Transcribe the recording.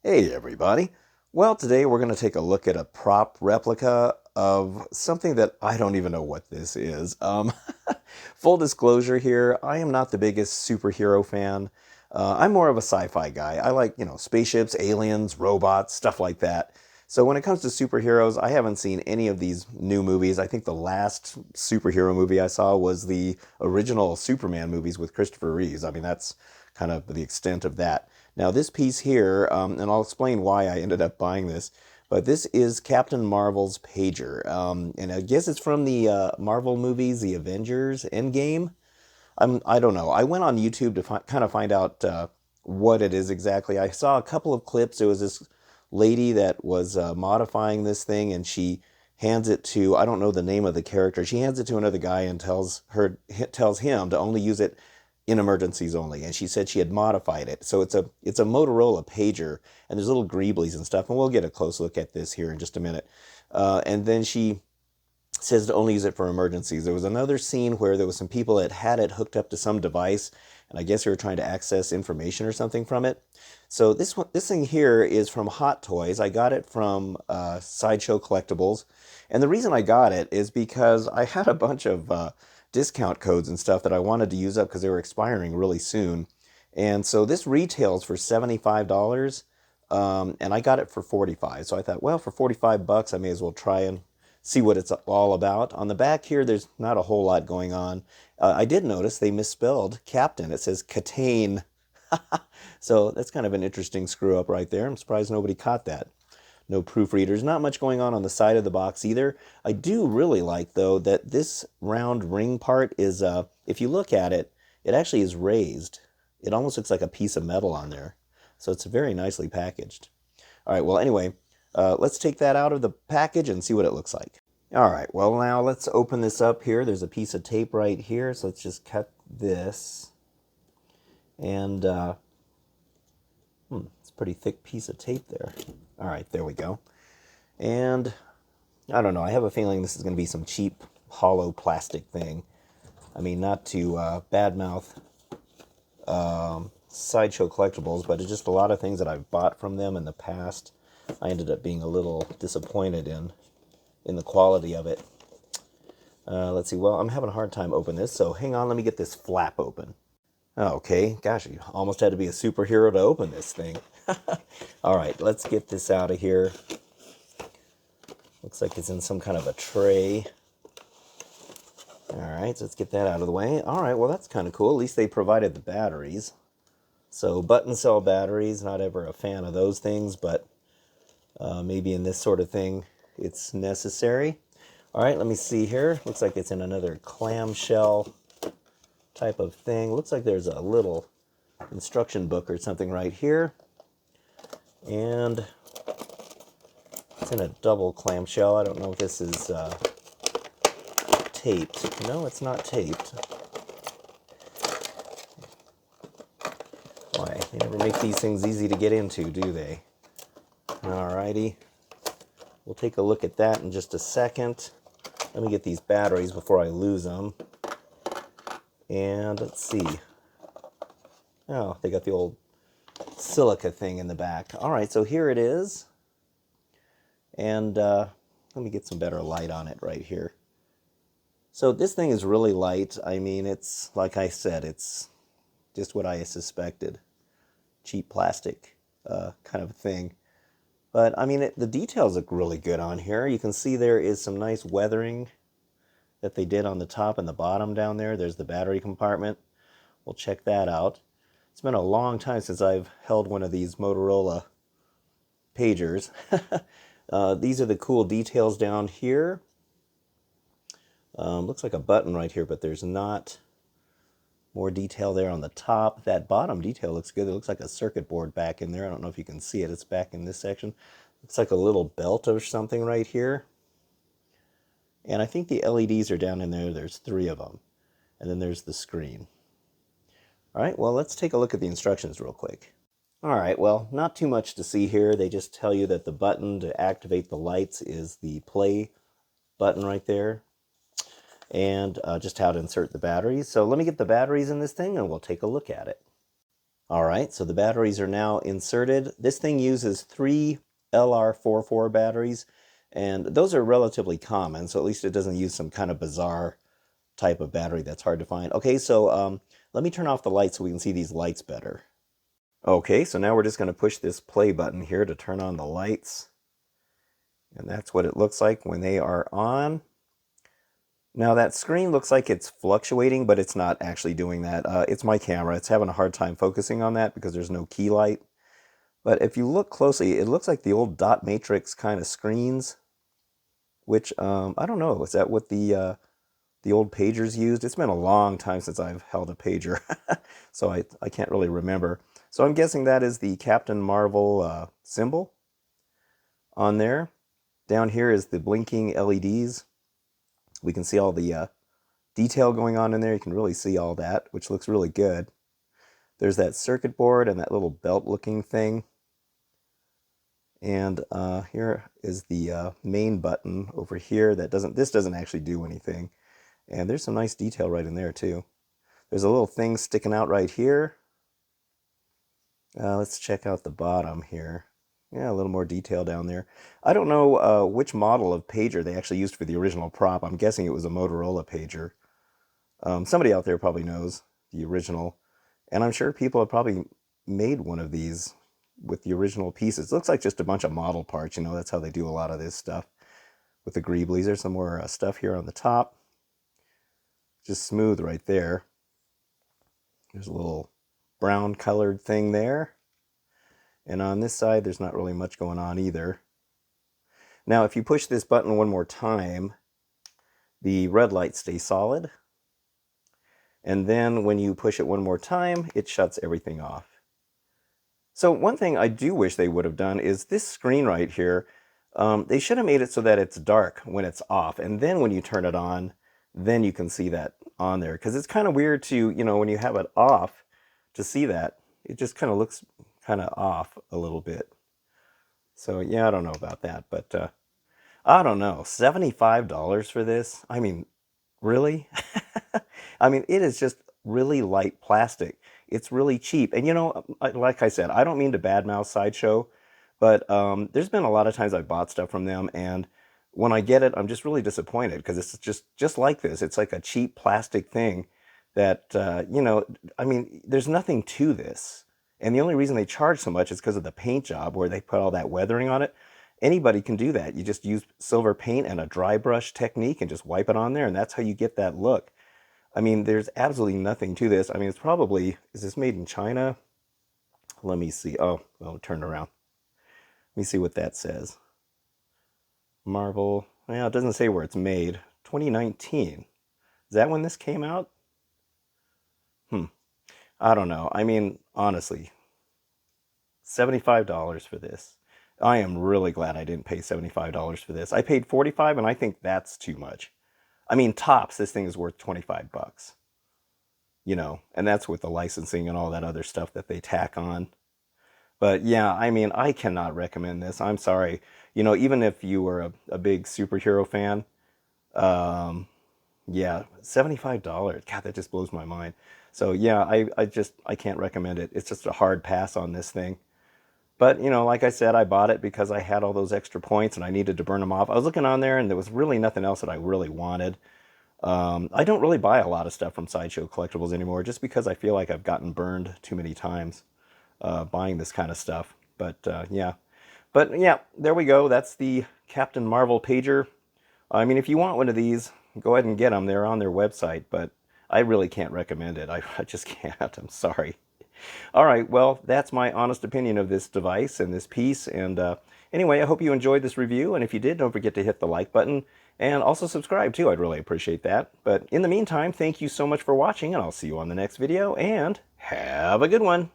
Hey everybody. Well, today we're going to take a look at a prop replica of something that I don't even know what this is. Full disclosure here, I am not the biggest superhero fan. I'm more of a sci-fi guy. I like, spaceships, aliens, robots, stuff like that. So when it comes to superheroes, I haven't seen any of these new movies. I think the last superhero movie I saw was the original Superman movies with Christopher Reeves. I mean, that's kind of the extent of that. Now, this piece here, and I'll explain why I ended up buying this, but this is Captain Marvel's pager. And I guess it's from the Marvel movies, The Avengers Endgame. I don't know. I went on YouTube to kind of find out what it is exactly. I saw a couple of clips. There was this lady that was modifying this thing, and she hands it to, I don't know the name of the character. She hands it to another guy and tells him to only use it in emergencies only. And she said she had modified it. So it's a Motorola pager, and there's little greeblies and stuff. And we'll get a close look at this here in just a minute. And then she says to only use it for emergencies. There was another scene where there was some people that had it hooked up to some device, and I guess they were trying to access information or something from it. So this thing here is from Hot Toys. I got it from Sideshow Collectibles, and the reason I got it is because I had a bunch of discount codes and stuff that I wanted to use up because they were expiring really soon. And so this retails for $75, and I got it for 45. So I thought, well, for 45 bucks, I may as well try and see what it's all about. On the back here, there's not a whole lot going on. I did notice they misspelled captain. It says Catane. So that's kind of an interesting screw up right there. I'm surprised nobody caught that. No proofreaders. Not much going on the side of the box either. I do really like, though, that this round ring part is, if you look at it, it actually is raised. It almost looks like a piece of metal on there. So it's very nicely packaged. All right, well, anyway, let's take that out of the package and see what it looks like. All right, well, now let's open this up here. There's a piece of tape right here, so let's just cut this. And it's a pretty thick piece of tape there. All right, there we go. And I don't know, I have a feeling this is going to be some cheap, hollow plastic thing. I mean, not to badmouth Sideshow Collectibles, but it's just a lot of things that I've bought from them in the past. I ended up being a little disappointed in the quality of it. Let's see, well, I'm having a hard time opening this, so hang on, let me get this flap open. Okay, gosh, you almost had to be a superhero to open this thing. All right, let's get this out of here. Looks like it's in some kind of a tray. All right, so let's get that out of the way. All right, well, that's kind of cool. At least they provided the batteries. So button cell batteries, not ever a fan of those things, but maybe in this sort of thing it's necessary. All right, let me see here. Looks like it's in another clamshell type of thing. Looks like there's a little instruction book or something right here. And it's in a double clamshell. I don't know if this is taped. No, it's not taped. Why, they never make these things easy to get into, do they? Alrighty. We'll take a look at that in just a second. Let me get these batteries before I lose them. And let's see. Oh, they got the old silica thing in the back. All right, so here it is. And let me get some better light on it right here. So this thing is really light. I mean, it's, like I said, it's just what I suspected. Cheap plastic kind of thing. But, I mean, the details look really good on here. You can see there is some nice weathering that they did on the top and the bottom down there. There's the battery compartment. We'll check that out. It's been a long time since I've held one of these Motorola pagers. These are the cool details down here. Looks like a button right here, but there's not more detail there on the top. That bottom detail looks good. It looks like a circuit board back in there. I don't know if you can see it. It's back in this section. Looks like a little belt or something right here. And I think the LEDs are down in there. There's 3 of them. And then there's the screen. All right, well, let's take a look at the instructions real quick. All right, well, not too much to see here. They just tell you that the button to activate the lights is the play button right there. And just how to insert the batteries. So let me get the batteries in this thing and we'll take a look at it. All right, so the batteries are now inserted. This thing uses 3 LR44 batteries, and those are relatively common, so at least it doesn't use some kind of bizarre type of battery that's hard to find. Okay, so let me turn off the lights so we can see these lights better. Okay, so now we're just going to push this play button here to turn on the lights. And that's what it looks like when they are on. Now that screen looks like it's fluctuating, but it's not actually doing that. It's my camera. It's having a hard time focusing on that because there's no key light. But if you look closely, it looks like the old dot matrix kind of screens, which I don't know. Is that what the old pagers used? It's been a long time since I've held a pager, so I can't really remember. So I'm guessing that is the Captain Marvel symbol on there. Down here is the blinking LEDs. We can see all the detail going on in there. You can really see all that, which looks really good. There's that circuit board and that little belt-looking thing. And here is the main button over here. This doesn't actually do anything. And there's some nice detail right in there too. There's a little thing sticking out right here. Let's check out the bottom here. Yeah, a little more detail down there. I don't know which model of pager they actually used for the original prop. I'm guessing it was a Motorola pager. Somebody out there probably knows the original. And I'm sure people have probably made one of these with the original pieces. It looks like just a bunch of model parts. You know, that's how they do a lot of this stuff with the Greeblies. There's some more stuff here on the top. Just smooth right there. There's a little brown colored thing there. And on this side, there's not really much going on either. Now, if you push this button one more time, the red light stays solid. And then when you push it one more time, it shuts everything off. So one thing I do wish they would have done is this screen right here, they should have made it so that it's dark when it's off. And then when you turn it on, then you can see that on there. Because it's kind of weird to, you know, when you have it off, to see that. It just kind of looks kind of off a little bit. So yeah, I don't know about that, but I don't know. $75 for this? I mean, really? I mean, it is just really light plastic. It's really cheap. And you know, like I said, I don't mean to badmouth Sideshow, but there's been a lot of times I've bought stuff from them, and when I get it, I'm just really disappointed because it's just like this. It's like a cheap plastic thing that, you know, I mean, there's nothing to this. And the only reason they charge so much is because of the paint job where they put all that weathering on it. Anybody can do that. You just use silver paint and a dry brush technique and just wipe it on there, and that's how you get that look. I mean, there's absolutely nothing to this. I mean, it's probably, is this made in China? Let me see. Oh, well, turn it around. Let me see what that says. Marvel. Well, it doesn't say where it's made. 2019. Is that when this came out? I don't know. I mean, honestly, $75 for this. I am really glad I didn't pay $75 for this. I paid $45, and I think that's too much. I mean, tops, this thing is worth $25. You know, and that's with the licensing and all that other stuff that they tack on. But yeah, I mean, I cannot recommend this. I'm sorry. You know, even if you were a big superhero fan, yeah, $75. God, that just blows my mind. So yeah, I can't recommend it. It's just a hard pass on this thing. But, you know, like I said, I bought it because I had all those extra points and I needed to burn them off. I was looking on there and there was really nothing else that I really wanted. I don't really buy a lot of stuff from Sideshow Collectibles anymore just because I feel like I've gotten burned too many times buying this kind of stuff. But yeah. But yeah, there we go. That's the Captain Marvel pager. I mean, if you want one of these, go ahead and get them. They're on their website, but I really can't recommend it. I just can't. I'm sorry. All right, well, that's my honest opinion of this device and this piece. And anyway, I hope you enjoyed this review. And if you did, don't forget to hit the like button and also subscribe too. I'd really appreciate that. But in the meantime, thank you so much for watching, and I'll see you on the next video. And have a good one.